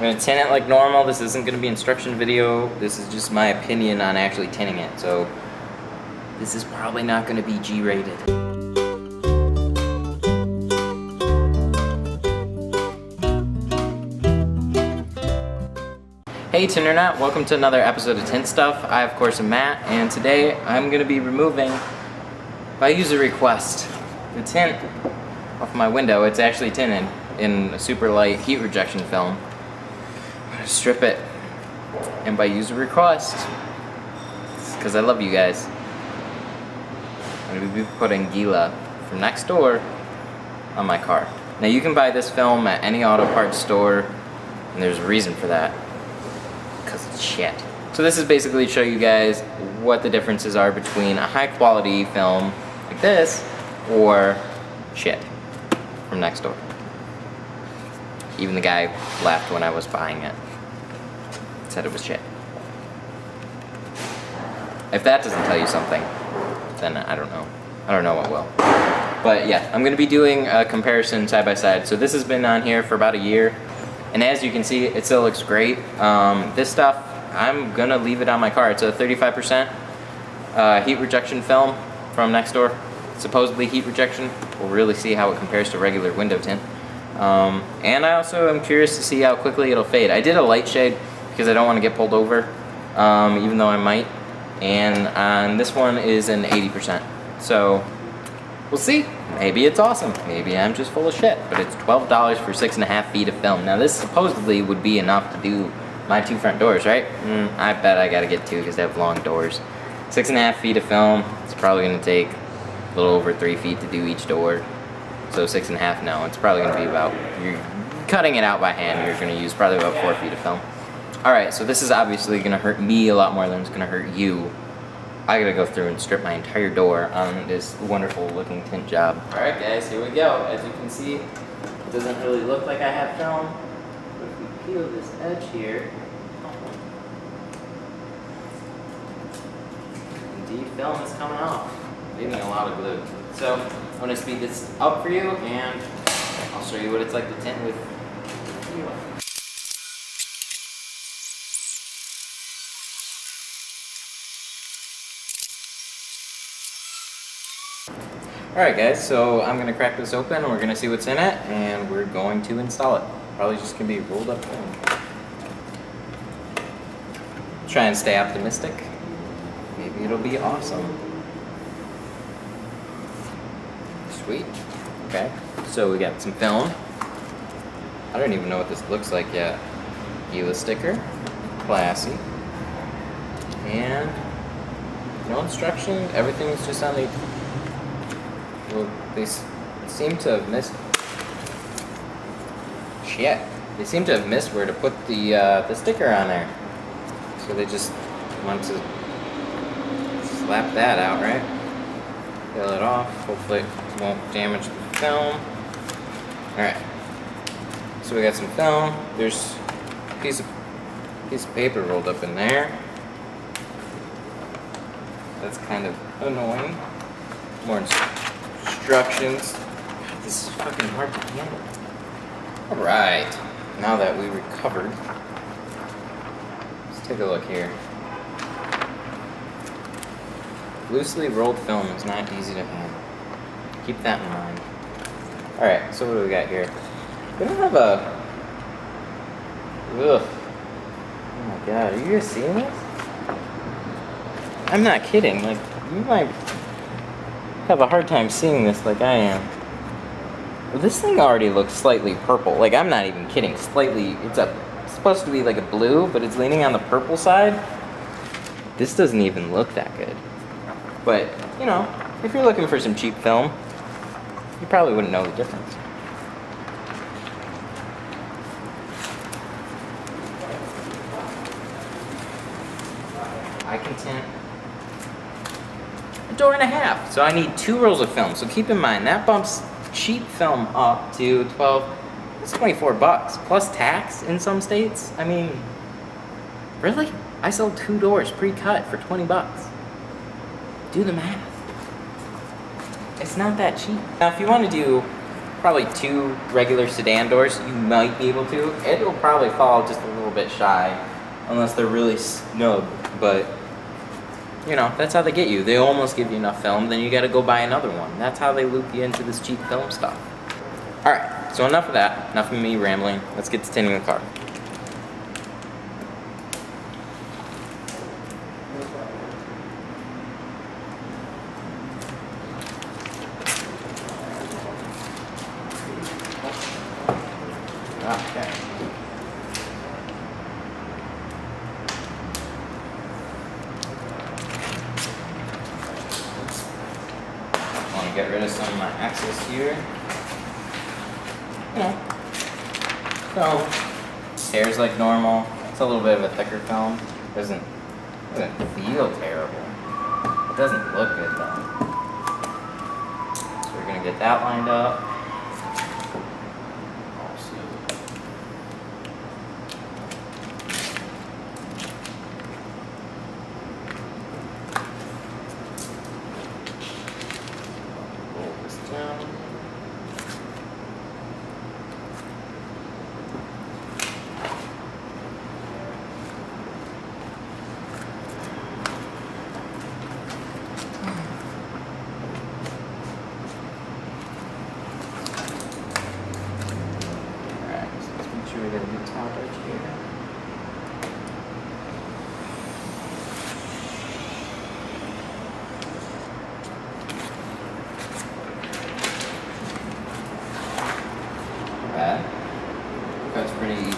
gonna tint it like normal. This isn't gonna be an instruction video. This is just my opinion on actually tinting it. So this is probably not gonna be G-rated. Hey Tinternet, welcome to another episode of Tint Stuff. I of course am Matt, and today I'm gonna be removing, by user request, the tint off my window. It's actually tinted in a super light heat rejection film. I'm gonna strip it, and by user request, because I love you guys, I'm gonna be putting Gila from next door on my car. Now you can buy this film at any auto parts store, and there's a reason for that. Because it's shit. So this is basically to show you guys what the differences are between a high quality film like this or shit from next door. Even the guy laughed when I was buying it. Said it was shit. If that doesn't tell you something, then I don't know. I don't know what will. But yeah, I'm gonna be doing a comparison side by side. So this has been on here for about a year. And as you can see, it still looks great. This stuff, I'm gonna leave it on my car. It's a 35% heat rejection film from next door. Supposedly heat rejection. We'll really see how it compares to regular window tint. And I also am curious to see how quickly it'll fade. I did a light shade because I don't want to get pulled over, even though I might. And this one is an 80%. So we'll see. Maybe it's awesome. Maybe I'm just full of shit. But it's $12 for 6.5 feet of film. Now this supposedly would be enough to do my 2 front doors, right? I bet I gotta get 2 because they have long doors. 6.5 feet of film. It's probably gonna take a little over 3 feet to do each door. So 6.5 now. It's probably gonna be about, you're cutting it out by hand, you're gonna use probably about 4 feet of film. Alright, so this is obviously gonna hurt me a lot more than it's gonna hurt you. I gotta go through and strip my entire door on this wonderful looking tint job. Alright guys, here we go. As you can see, it doesn't really look like I have film, but if we peel this edge here, indeed film is coming off, leaving a lot of glue. So I'm gonna speed this up for you and I'll show you what it's like to tint with Gila. Alright guys, so I'm going to crack this open and we're going to see what's in it and we're going to install it. Probably just going to be rolled up film. Try and stay optimistic. Maybe it'll be awesome. Sweet. Okay, so we got some film. I don't even know what this looks like yet. Gila sticker. Classy. And no instruction. Everything's just on the... Well, they seem to have missed. Shit. They seem to have missed where to put the sticker on there. So they just want to slap that out, right? Peel it off. Hopefully it won't damage the film. Alright. So we got some film. There's a piece of paper rolled up in there. That's kind of annoying. More instructions. God, this is fucking hard to handle. Alright, now that we recovered, let's take a look here. Loosely rolled film is not easy to handle. Keep that in mind. Alright, so what do we got here? We don't have a... Ugh. Oh my god, are you guys seeing this? I'm not kidding, like, you might have a hard time seeing this like I am. Well, this thing already looks slightly purple. Like, I'm not even kidding. Slightly, it's supposed to be like a blue, but it's leaning on the purple side. This doesn't even look that good. But, you know, if you're looking for some cheap film, you probably wouldn't know the difference. I can tint a door and a half. So I need 2 rolls of film. So keep in mind, that bumps cheap film up to 12, that's 24 bucks. Plus tax in some states. I mean, really? I sold 2 doors pre-cut for 20 bucks. Do the math. It's not that cheap. Now if you want to do probably 2 regular sedan doors, you might be able to. It'll probably fall just a little bit shy, unless they're really snug, but you know, that's how they get you. They almost give you enough film, then you gotta go buy another one. That's how they loop you into this cheap film stuff. Alright, so enough of that, enough of me rambling. Let's get to tinting the car. Okay. I want to get rid of some of my excess here. So, hair's like normal. It's a little bit of a thicker film. Doesn't feel terrible. It doesn't look good though. So we're gonna get that lined up. We're going to do top edge here. Not bad. That's pretty easy.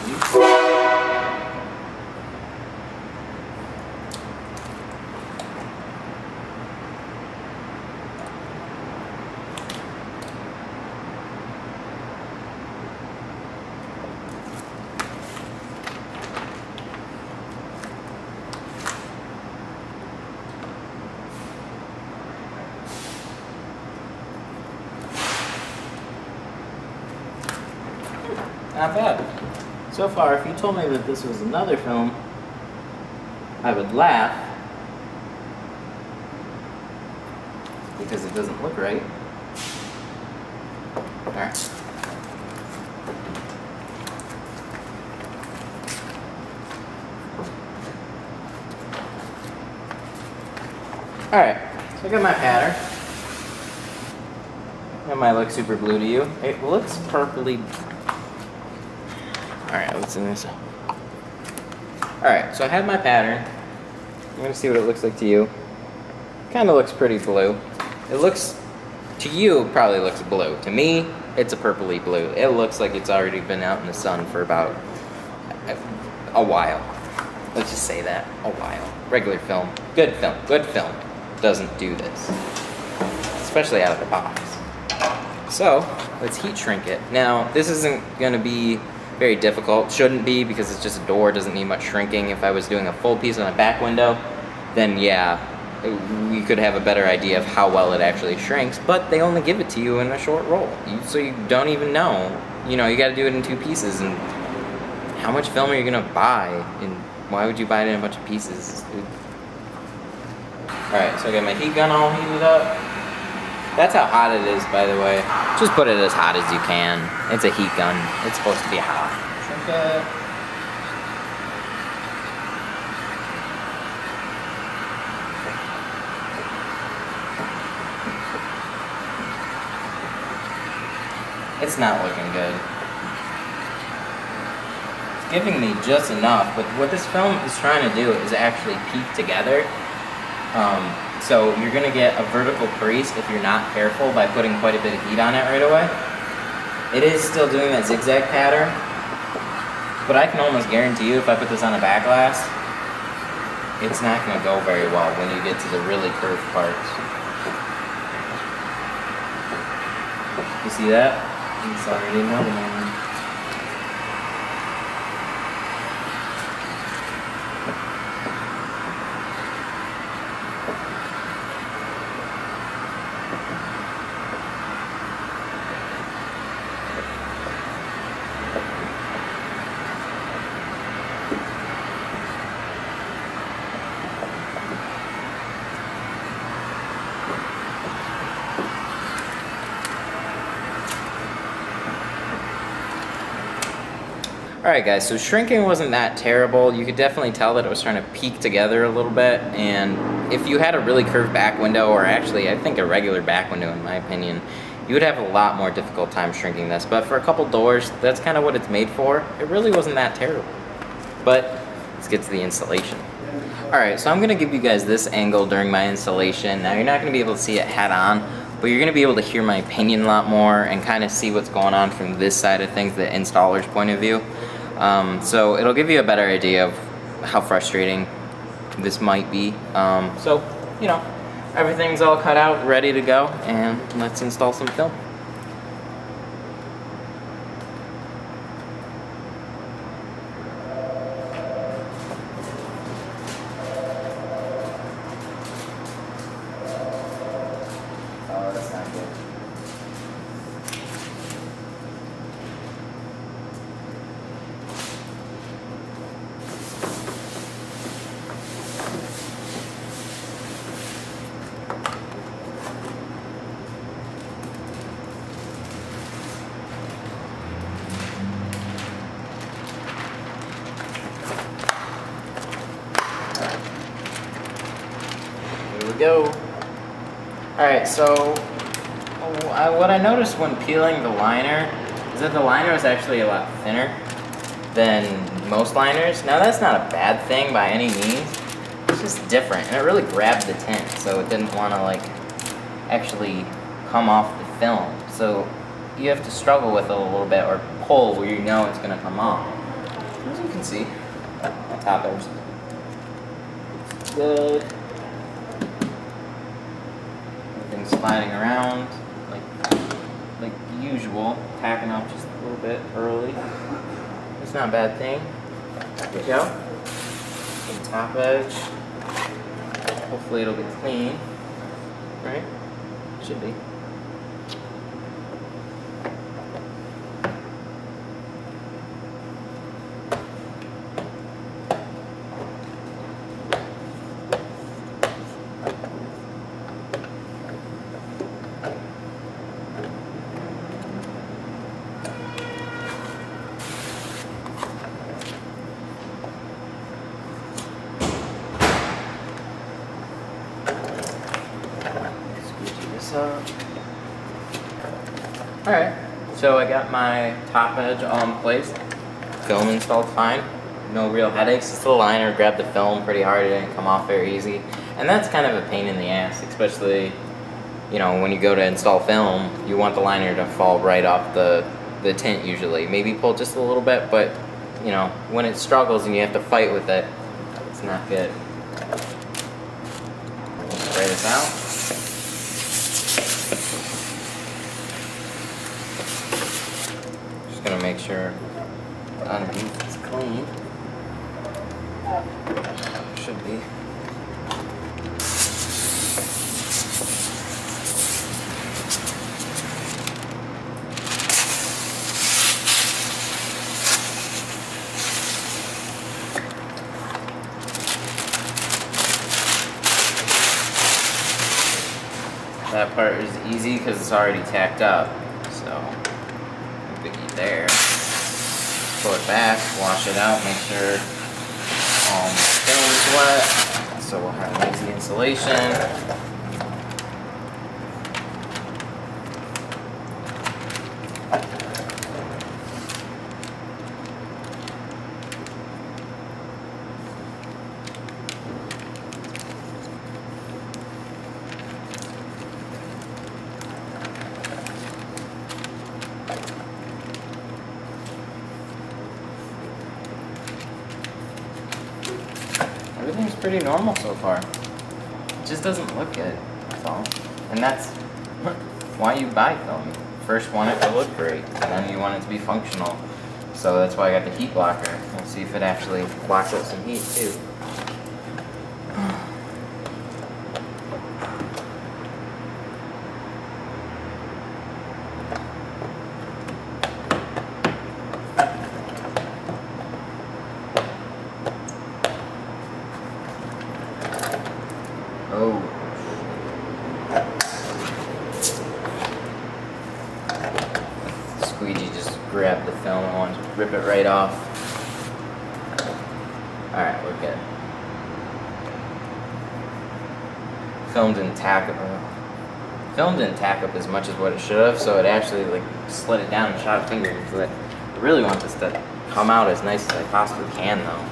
Not bad. So far, if you told me that this was another film, I would laugh because it doesn't look right. Alright. Alright, so I got my pattern. It might look super blue to you. It looks purpley. Alright, let's do this. Alright, so I have my pattern. I'm going to see what it looks like to you. Kind of looks pretty blue. It looks, to you, it probably looks blue. To me, it's a purpley blue. It looks like it's already been out in the sun for about a while. Let's just say that, a while. Regular film, good film doesn't do this. Especially out of the box. So, let's heat shrink it. Now, this isn't going to be very difficult. Shouldn't be, because it's just a door, doesn't need much shrinking. If I was doing a full piece on a back window, then yeah, we could have a better idea of how well it actually shrinks, but they only give it to you in a short roll. So you don't even know. You know, you gotta do it in 2 pieces, and how much film are you gonna buy, and why would you buy it in a bunch of pieces? Alright, so I got my heat gun all heated up. That's how hot it is, by the way. Just put it as hot as you can. It's a heat gun. It's supposed to be hot. Okay. It's not looking good. It's giving me just enough, but what this film is trying to do is actually peek together. So you're going to get a vertical crease if you're not careful by putting quite a bit of heat on it right away. It is still doing that zigzag pattern, but I can almost guarantee you if I put this on a back glass, it's not going to go very well when you get to the really curved parts. You see that? It's already another one. Alright guys, so shrinking wasn't that terrible. You could definitely tell that it was trying to peek together a little bit, and if you had a really curved back window, or actually I think a regular back window in my opinion, you would have a lot more difficult time shrinking this. But for a couple doors, that's kind of what it's made for. It really wasn't that terrible. But let's get to the installation. Alright, so I'm going to give you guys this angle during my installation. Now you're not going to be able to see it head on, but you're going to be able to hear my opinion a lot more and kind of see what's going on from this side of things, the installer's point of view. So it'll give you a better idea of how frustrating this might be. So, you know, everything's all cut out, ready to go, and let's install some film. Oh, that's not good. Here we go. Alright, so what I noticed when peeling the liner is that the liner is actually a lot thinner than most liners. Now that's not a bad thing by any means, it's just different, and it really grabbed the tint, so it didn't want to like actually come off the film. So you have to struggle with it a little bit, or pull where you know it's going to come off. As you can see, my top edge is good. Everything's sliding around like usual, tacking up just a little bit early. It's not a bad thing. There we go. The top edge. Hopefully it'll be clean, right? Should be. Alright, so I got my top edge all in place. Film installed fine. No real headaches. Just the liner grabbed the film pretty hard. It didn't come off very easy. And that's kind of a pain in the ass, especially, you know, when you go to install film, you want the liner to fall right off the tint usually. Maybe pull just a little bit, but, you know, when it struggles and you have to fight with it, it's not good. Spray this out. Just gonna make sure underneath is clean. Should be. That part is easy because it's already tacked up, so no biggie there. Pull it back, wash it out, make sure all the film is wet, so we'll have an easy installation. Everything's pretty normal so far. It just doesn't look good, that's all. And that's why you buy film. First want it to look great, and then you want it to be functional. So that's why I got the heat blocker. We'll see if it actually blocks out some heat too. Oh. Squeegee just grabbed the film and wanted to rip it right off. look good. Film didn't tack up as much as what it should have, so it actually like slid it down and shot a finger into it. I really want this to come out as nice as I possibly can though.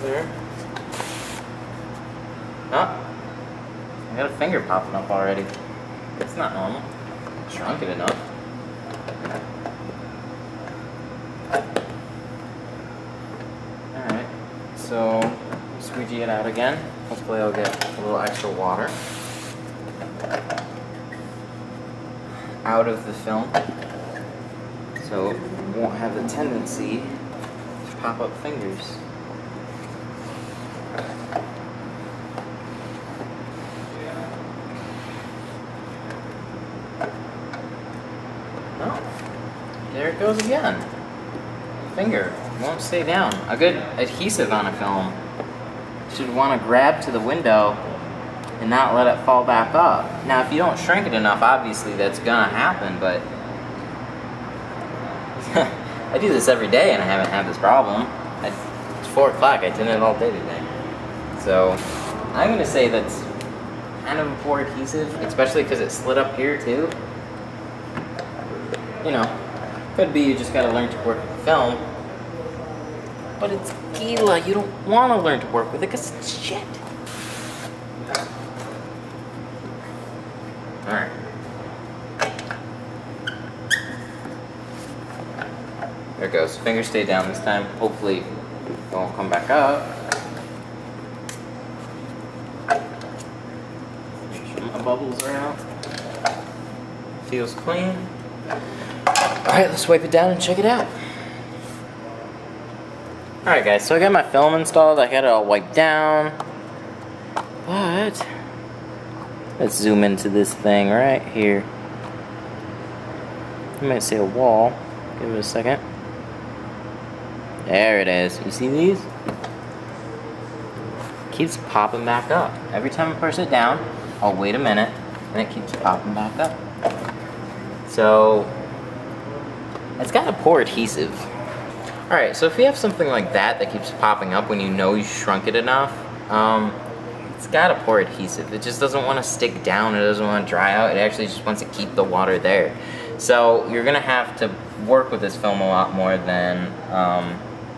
There. Oh, I got a finger popping up already. It's not normal. Shrunk it enough. Alright, so squeegee it out again. Hopefully I'll get a little extra water out of the film, so it won't have the tendency to pop up fingers. There it goes again. Finger won't stay down. A good adhesive on a film should want to grab to the window and not let it fall back up. Now if you don't shrink it enough, obviously that's gonna happen, but I do this every day and I haven't had this problem. It's 4 o'clock, I did it all day today. So I'm gonna say that's kind of a poor adhesive, especially because it slid up here too. You know, could be you just gotta learn to work with film, but it's Gila. You don't want to learn to work with it because it's shit. Alright. There it goes. Fingers stay down this time. Hopefully it won't come back up. Make sure my bubbles are out. Feels clean. Alright, let's wipe it down and check it out. Alright guys, so I got my film installed, I got it all wiped down, but let's zoom into this thing right here. You might see a wall, give it a second. There it is, you see these? Keeps popping back up. Every time I push it down, I'll wait a minute, and it keeps popping back up. So, it's got a poor adhesive. Alright, so if you have something like that keeps popping up when you know you shrunk it enough, it's got a poor adhesive. It just doesn't want to stick down, it doesn't want to dry out, it actually just wants to keep the water there. So you're going to have to work with this film a lot more than,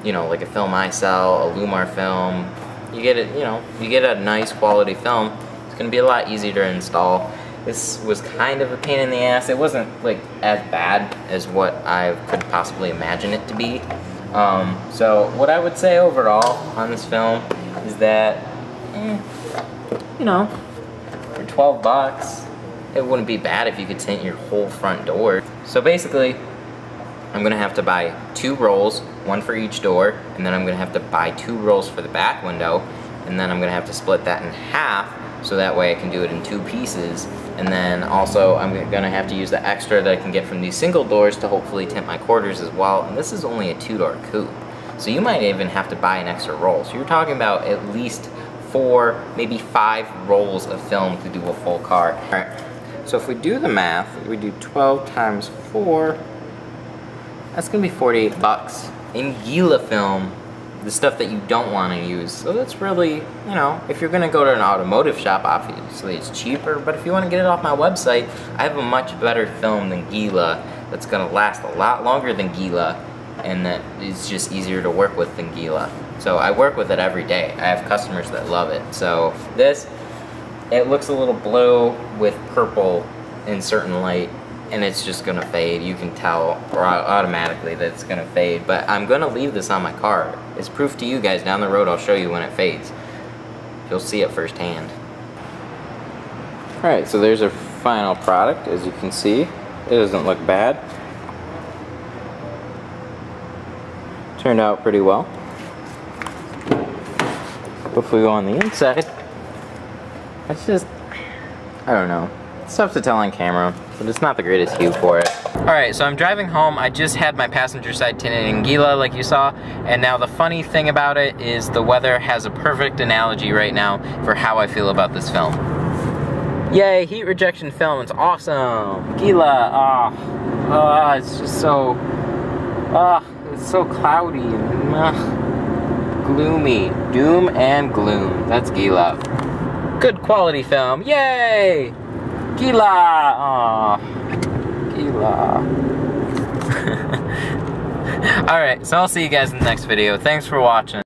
you know, like a film I sell, a Lumar film. You get it, you know, you get a nice quality film, it's going to be a lot easier to install. This was kind of a pain in the ass. It wasn't like as bad as what I could possibly imagine it to be. So what I would say overall on this film is that, you know, for 12 bucks, it wouldn't be bad if you could tint your whole front door. So basically, I'm gonna have to buy 2 rolls, 1 for each door, and then I'm gonna have to buy 2 rolls for the back window, and then I'm gonna have to split that in half, so that way I can do it in 2 pieces. And then also I'm gonna have to use the extra that I can get from these single doors to hopefully tint my quarters as well. And this is only a 2-door coupe, so you might even have to buy an extra roll. So you're talking about at least 4, maybe 5 rolls of film to do a full car. All right, so if we do the math, we do 12 times 4, that's gonna be 48 bucks in Gila film, the stuff that you don't want to use. So that's really, you know, if you're gonna go to an automotive shop, obviously it's cheaper, but if you want to get it off my website, I have a much better film than Gila that's gonna last a lot longer than Gila, and that is just easier to work with than Gila. So I work with it every day. I have customers that love it. So this, it looks a little blue with purple in certain light, and it's just gonna fade. You can tell automatically that it's gonna fade, but I'm gonna leave this on my car. It's proof to you guys. Down the road I'll show you when it fades. You'll see it firsthand. Alright, so there's our final product. As you can see, it doesn't look bad. Turned out pretty well. If we go on the inside, it's just, I don't know. It's tough to tell on camera, but it's not the greatest hue for it. Alright, so I'm driving home. I just had my passenger side tinted in Gila, like you saw, and now the funny thing about it is the weather has a perfect analogy right now for how I feel about this film. Yay, heat rejection film, it's awesome! Gila, it's just so, it's so cloudy and gloomy. Doom and gloom, that's Gila. Good quality film, yay! Gila, Gila. Alright, so I'll see you guys in the next video. Thanks for watching.